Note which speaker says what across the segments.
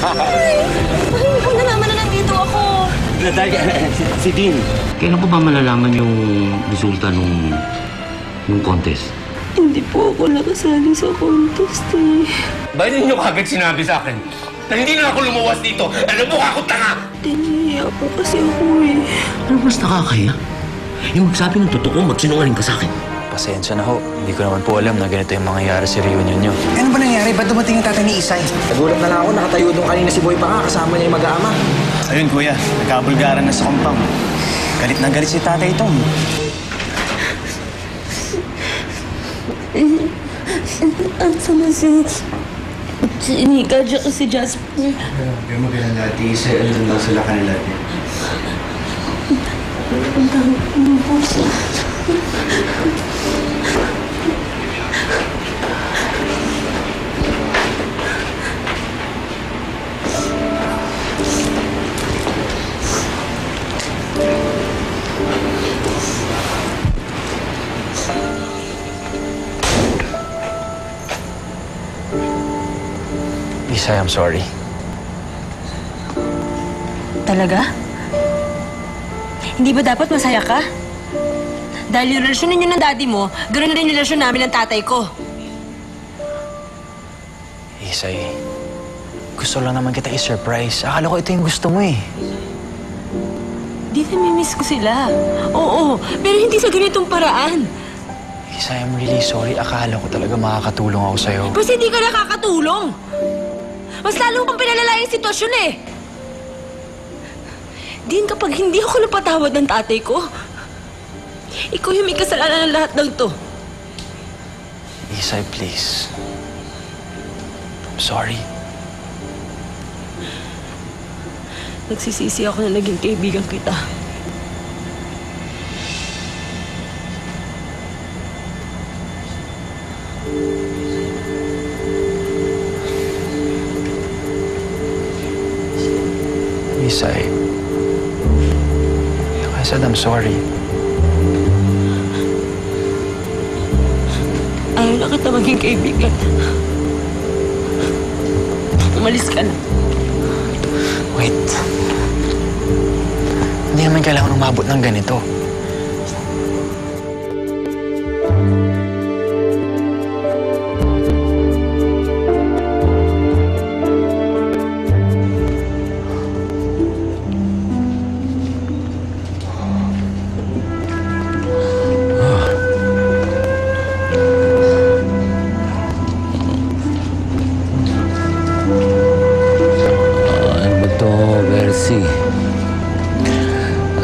Speaker 1: Hindi ko nalaman na nandito ako.
Speaker 2: Si Dean. Kailan ko ba malalaman yung resulta nung contest?
Speaker 1: Hindi po ako nakasali sa contest eh.
Speaker 2: Ba't ninyo kagad sinabi sa akin na hindi na ako lumuwas dito? Ano mo ako tanga?
Speaker 1: Tiniya po kasi ako eh.
Speaker 2: Ano mas nakakaya? Yung magsabi ng totoo, magsinungaling ka sa akin.
Speaker 3: Pasensya na ho. Hindi ko naman po alam na ganito yung mangyayari sa reunion nyo.
Speaker 4: Ano ba nangyari? Ba't dumating yung tatay ni Isay? Nagulat na lang ako, nakatayo doon kanina si Boy pa nga, kasama niya yung mag-aama.
Speaker 3: Ayun, kuya. Nagkabulgaran na sa compound. Galit na galit si tatay Tom.
Speaker 1: Ang sama si Nika, si Jasper.
Speaker 4: Pero magalang dati, Isay, ano lang sila kanila natin.
Speaker 1: Ang dami ng puso.
Speaker 3: Isay, I'm sorry.
Speaker 1: Talaga? Hindi ba dapat masaya ka? Dahil yung relasyon ninyo ng daddy mo, gano'n na rin yung relasyon namin ng tatay ko.
Speaker 3: Isay, gusto lang naman kita i-surprise. Akala ko ito yung gusto mo eh.
Speaker 1: Di namimiss ko sila. Oo, pero hindi sa ganitong paraan.
Speaker 3: Isay, I'm really sorry. Akala ko talaga makakatulong ako sa'yo.
Speaker 1: Kasi hindi ka nakakatulong. Mas lalo pang pinalala yung sitwasyon eh. Din, kapag hindi ako napatawad ng tatay ko, ikaw yung may kasalanan ng lahat ng to.
Speaker 3: Isay, please. I'm sorry.
Speaker 1: Nagsisisi ako na naging kaibigan kita.
Speaker 3: Isay. I said I'm sorry.
Speaker 1: Ayaw na kita maging kaibigan. Umalis ka na.
Speaker 3: Wait. Hindi naman kailangan umabot ng ganito.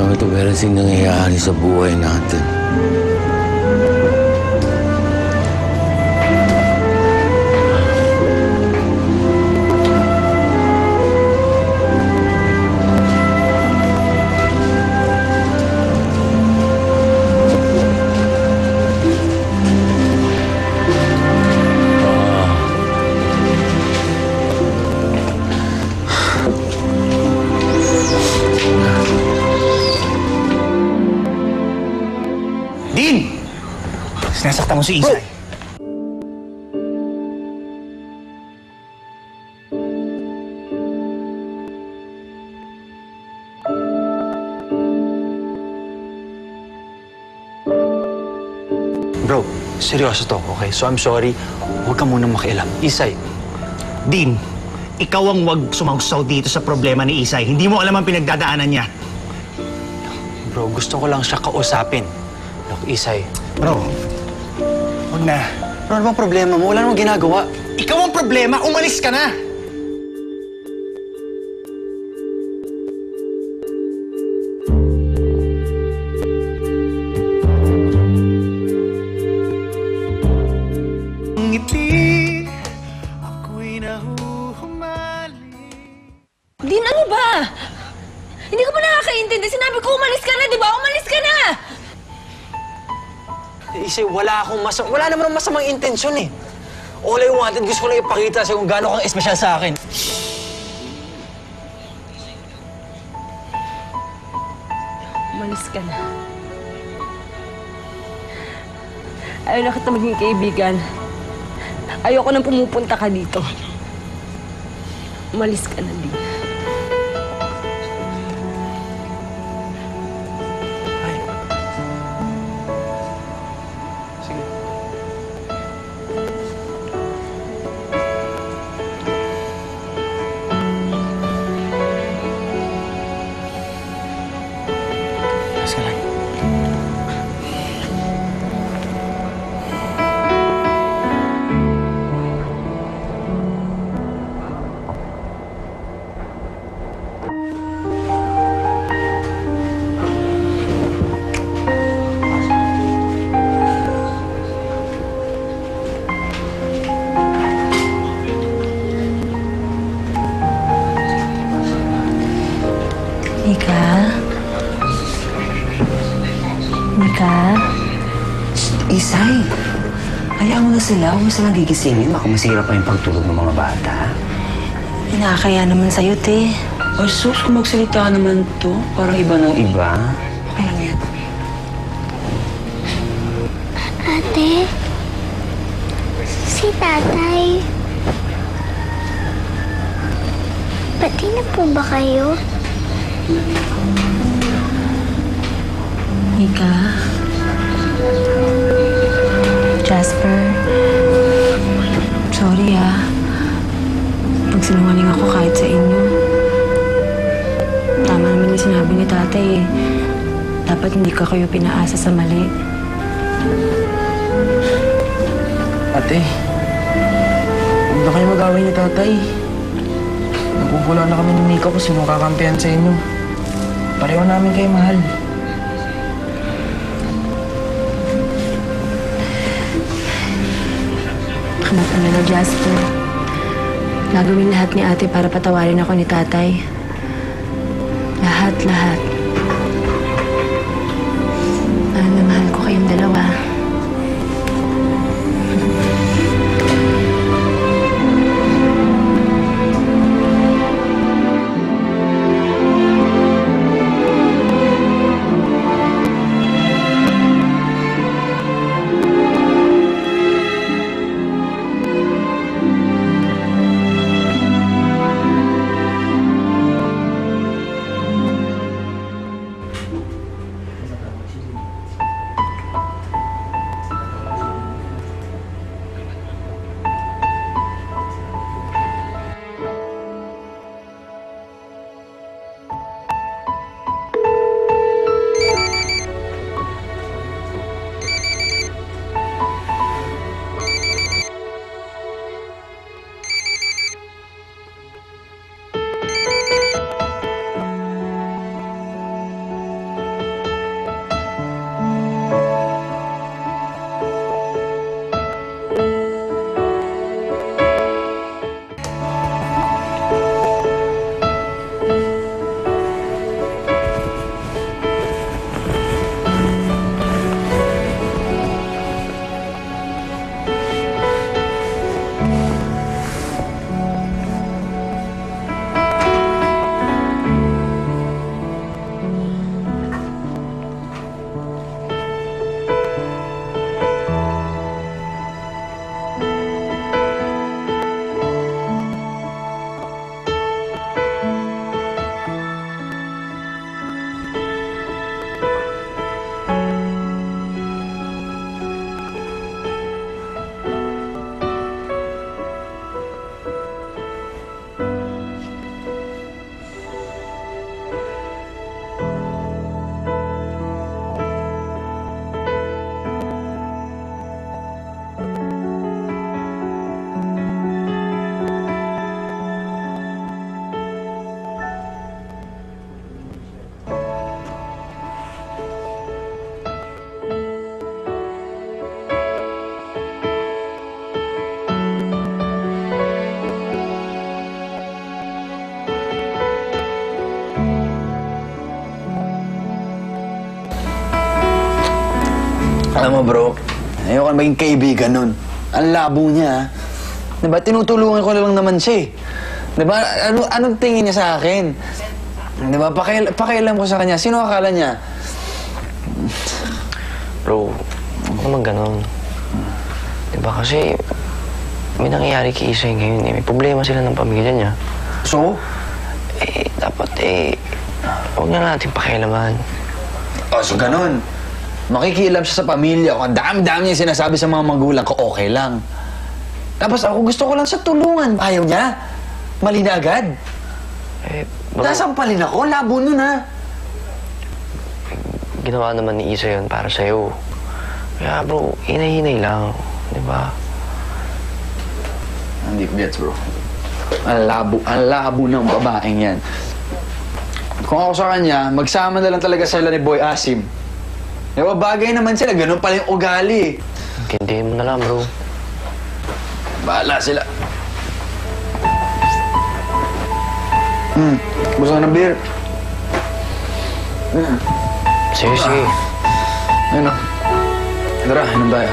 Speaker 2: Ano ito, Bersing, nangyayari sa buhay natin?
Speaker 4: Dean! Sinasaktan mo si Isay.
Speaker 3: Bro, seryoso to, okay? So I'm sorry. Huwag ka munang makialam. Isay.
Speaker 4: Dean, ikaw ang wag sumausaw dito sa problema ni Isay. Hindi mo alam ang pinagdadaanan niya.
Speaker 3: Bro, gusto ko lang siya kausapin. Look, Isay.
Speaker 4: Bro, huwag na.
Speaker 3: Bro, ano bang problema mo? Wala namang ginagawa.
Speaker 4: Ikaw ang problema, umalis ka na! Ngiti, ako'y nahuhumali.
Speaker 1: Din, ano ba? Hindi ka ba nakakaintindi? Sinabi ko umalis ka na, di ba? Umalis ka na!
Speaker 3: Isay, wala naman masamang intensyon eh. All I wanted, gusto ko lang ipakita sa'yo kung gaano kang espesyal sa akin.
Speaker 1: Umalis ka na. Ayaw na kita maging kaibigan. Ayoko nang pumupunta ka dito. umalis ka na, Dean.
Speaker 3: Ay. Sige. Mas ka lang.
Speaker 1: Mika? Mika?
Speaker 2: Isay, hayaan mo na sila. Huwag mo silang gigisingin. Baka masira pa yung pagtulog ng mga bata.
Speaker 1: Nakakaya naman sa'yo, te.
Speaker 2: Ay, sus, kung magsalita naman to. Parang iba ng iba.
Speaker 1: Okay lang yan.
Speaker 5: Ate, si tatay. Pati na po ba kayo?
Speaker 1: Mika? Jasper? Sorry, Nagsinungaling ako kahit sa inyo. Tama naman yung sinabi ni tatay, eh. Dapat hindi ka kayo pinaasa sa mali.
Speaker 6: Ate, huwag na kayo mag-away ni tatay. Nagugula na kami ni Mika kung sino kakampihan sa inyo. Pareho namin kayo mahal.
Speaker 1: Mag-alala, Jasper. Gagawin lahat ni ate para patawarin ako ni tatay. Lahat. Mahal na mahal ko kayong dalawa.
Speaker 6: Alam mo bro, ayoko maging kaibigan nun. Ang labo niya, diba? Tinutulungan ko lang naman siya, diba? Anong tingin niya sa akin? Diba? Pakialam ko sa kanya. Sino akala niya?
Speaker 3: Bro, huwag naman ganun. Diba kasi may nangyayari kay Isay ngayon eh. May problema sila ng pamilya niya.
Speaker 6: So?
Speaker 3: Dapat huwag na natin pakialaman.
Speaker 6: So ganun. Makikialam siya sa pamilya ko. Ang dami-dami niya sinasabi sa mga magulang ko, okay lang. Tapos ako gusto ko lang siya tulungan. Ayaw niya. Mali na agad.
Speaker 3: Bro,
Speaker 6: Nasampalin ako. Labo nun, ha?
Speaker 3: ginawa naman ni Isa yun para sa'yo. Kaya bro, hinay-hinay lang. Di ba?
Speaker 6: Hindi ko gets, bro. Ang labo ng babaeng yan. Kung ako sa kanya, magsama na lang talaga sila ni Boy Asim. Diba, bagay naman sila. Ganun pala yung ugali.
Speaker 3: Intindihin mo na lang, bro.
Speaker 6: Bahala sila. Gusto ka ng beer?
Speaker 3: Sige, sige.
Speaker 6: Ayun o. Tara, inom tayo.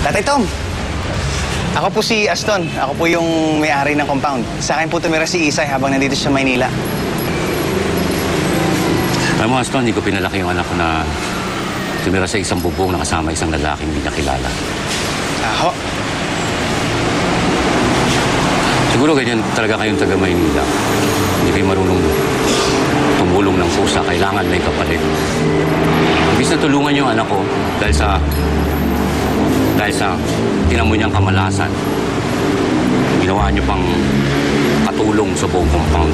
Speaker 4: Tatay Tom, ako po si Aston. Ako po yung may-ari ng compound. Sa akin po tumira si Isay habang nandito siya sa Maynila.
Speaker 2: Alam mo, Aston, hindi ko pinalaki yung anak ko na tumira sa isang bubong na kasama isang lalaking hindi niya kilala.
Speaker 4: Aho.
Speaker 2: Siguro ganyan talaga kayong taga Maynila. Hindi kayo marunong tumulong ng pusa. Kailangan may kapalit. Ibig na tulungan yung anak ko dahil sa tinamo niyang kamalasan. Ginawa niyo pang katulong sa buong compound.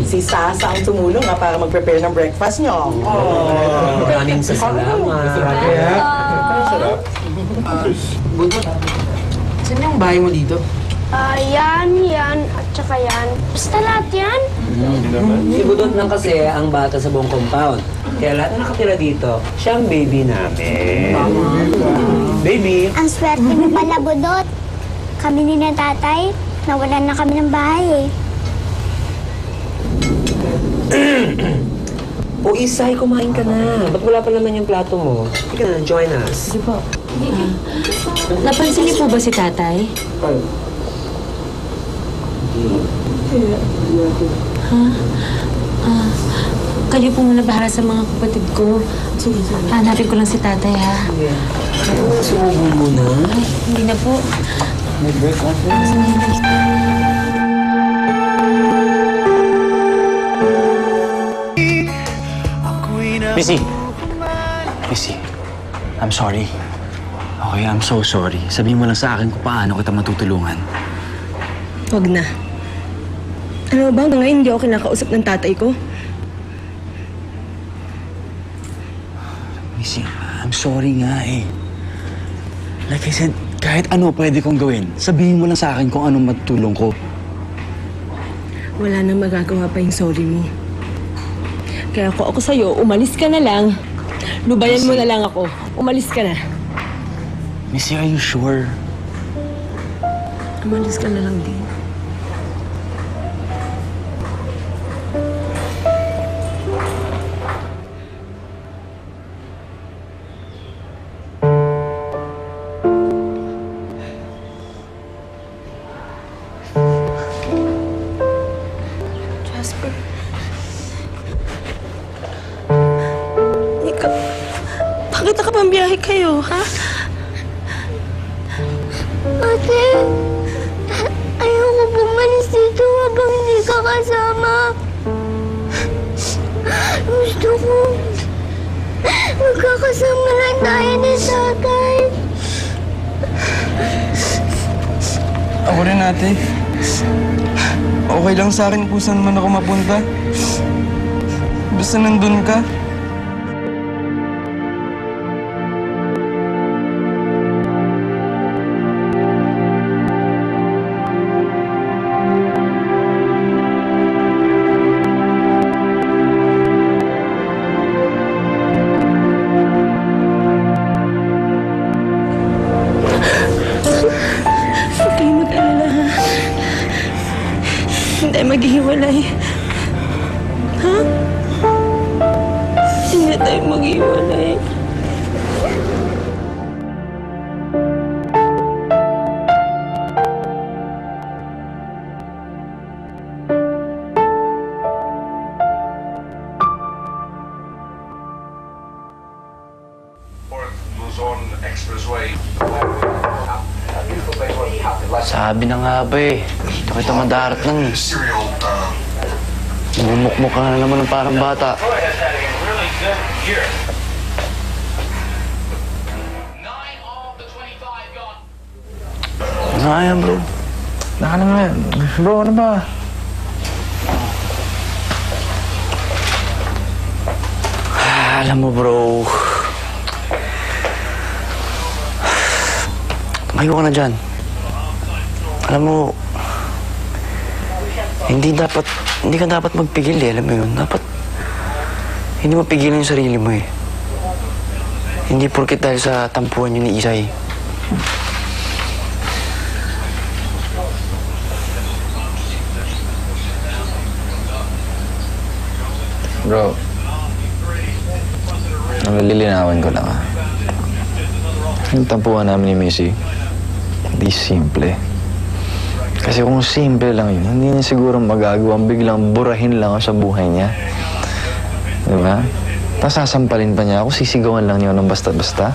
Speaker 7: Si Sasa ang tumulong para mag-prepare ng breakfast nyo.
Speaker 3: Maraming salamat.
Speaker 7: Saan yung bahay mo dito?
Speaker 5: Yan, at saka yan. Basta lahat yan.
Speaker 8: Si Budot lang kasi ang bata sa buong compound. Kaya lahat na nakatira dito, siya ang baby namin. Baby!
Speaker 5: Ang swerte mo pala, Budot. Kami ni na tatay, nawalan na kami ng bahay
Speaker 8: O Isay, kumain ka na. Ba't wala pa naman yung plato mo? Sige na, join us.
Speaker 1: Sige po. Napansin niyo po ba si tatay? Kayo po muna bahala sa mga kapatid ko.
Speaker 8: Sige.
Speaker 1: Hanapin ko lang si tatay, ha?
Speaker 8: Sumubo muna.
Speaker 1: Ay, hindi na po.
Speaker 8: May breakfast na.
Speaker 4: Missy! Missy, I'm sorry. Okay, I'm so sorry. Sabihin mo lang sa akin kung paano kita matutulungan.
Speaker 9: Huwag na. Ano ba, hanggang ngayon hindi ako kinakausap ng tatay ko?
Speaker 4: Missy, I'm sorry nga eh. Like I said, kahit ano pwede kong gawin, sabihin mo lang sa akin kung anong matutulong ko.
Speaker 9: Wala nang magagawa pa yung sorry mo. Kaya kung ako sa'yo, umalis ka na lang. Lubayan mo na lang ako. Umalis ka na.
Speaker 4: Missy, are you sure?
Speaker 9: Umalis ka na lang din. Jasper. Ikaw, bakit nakapambiyahe kayo, ha?
Speaker 5: Ate, ayoko pumalis dito habang hindi ka kasama. Gusto ko magkakasama lang tayo ni tatay.
Speaker 10: Ako rin, ate. Okay lang sa akin kung saan man ako mapunta. Basta nandun ka.
Speaker 9: Huwag kayo mag-alala, ha? Hindi tayo maghihiwalay. Ha? Hindi tayo maghihiwalay.
Speaker 11: Luzon Expressway.
Speaker 6: Sabi na nga ba eh. Dito kita madarat lang. Mumukmuk ka na naman ng parang bata. Ano nga yan, bro?
Speaker 10: Naka na nga. Bro, ano ba?
Speaker 6: Alam mo, bro. Tumayo ka na dyan. Alam mo, hindi ka dapat magpigil eh, alam mo yun. Dapat, hindi mo pigilan yung sarili mo eh. Hindi porket dahil sa tampuhan yun ni Isay. Bro, nalilinawan ko lang ah. Yung tampuhan namin ni Missy, hindi simple. Kasi kung simple lang yun, hindi niya siguro magagawang biglang burahin lang ako sa buhay niya. Diba? Tapos sasampalin pa niya ako, sisigawan lang niya ng basta-basta.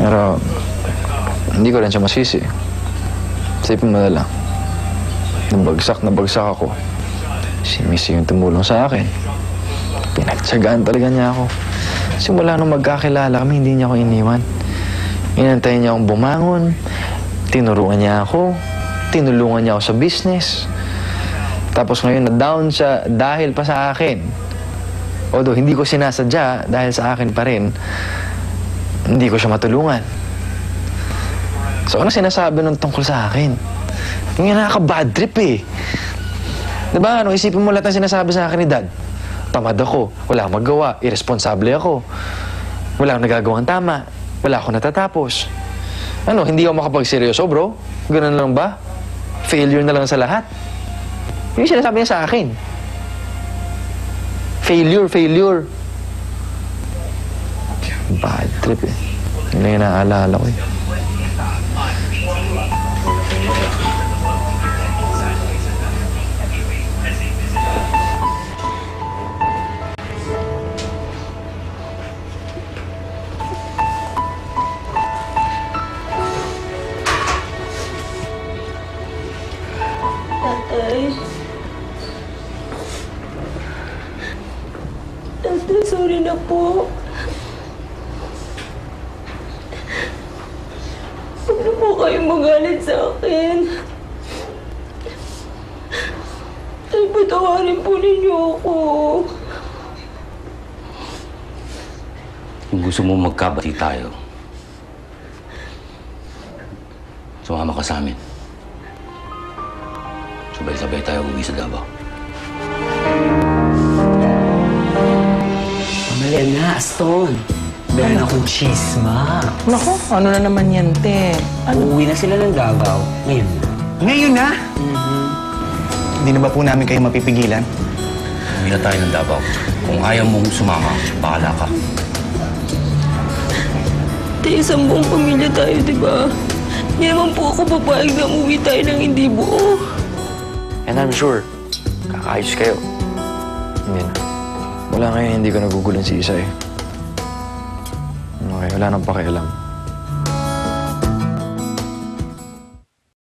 Speaker 6: Pero, hindi ko rin siya masisi. Isipin mo na lang. Nabagsak ako. Si Missy yung tumulong sa akin. Pinagtsagaan talaga niya ako. Simula nung magkakilala kami, hindi niya ako iniwan. Inantayin niya akong bumangon. Tinuruan niya ako. Tinulungan niya ako sa business. Tapos ngayon na-down siya dahil pa sa akin. Although hindi ko sinasadya dahil sa akin pa rin, hindi ko siya matulungan. So ano sinasabi nun tungkol sa akin? Yung nakaka-bad trip eh. Diba? Ano, isipin mo lahat ang sinasabi sa akin ni Dad. Tamad ako, wala akong magawa, irresponsable ako. Wala akong nagagawang tama, wala akong natatapos. Ano, hindi ako makapagseryoso, bro? Ganun lang ba? Failure na lang sa lahat? Yung sinasabi niya sa akin. Failure. Bad trip eh. Yun lang yung naaalala ko eh.
Speaker 9: na po. Huwag na po kayong magalit sa akin. Ay, patawarin po ninyo ako.
Speaker 2: Kung gusto mo magkabati tayo, sumama ka sa amin. Sabay-sabay tayo uwi sa Davao.
Speaker 8: Mamali na, Aston. Meron akong chisma.
Speaker 7: Nako, ano na naman yan, te?
Speaker 8: Uuwi na sila ng Davao. Ngayon na.
Speaker 4: Ngayon na? Hindi na ba po namin kayo mapipigilan?
Speaker 2: Uwi na tayo ng Davao. Kung ayaw mong sumama, bahala ka.
Speaker 9: Tayo, isang buong pamilya tayo, di ba? Hindi naman po ako papayag na umuwi tayo ng hindi buo.
Speaker 6: And I'm sure, kakaayos kayo. Hindi na. Wala kayo, hindi ko nagugulan si Isay. Okay, wala nang pakialam.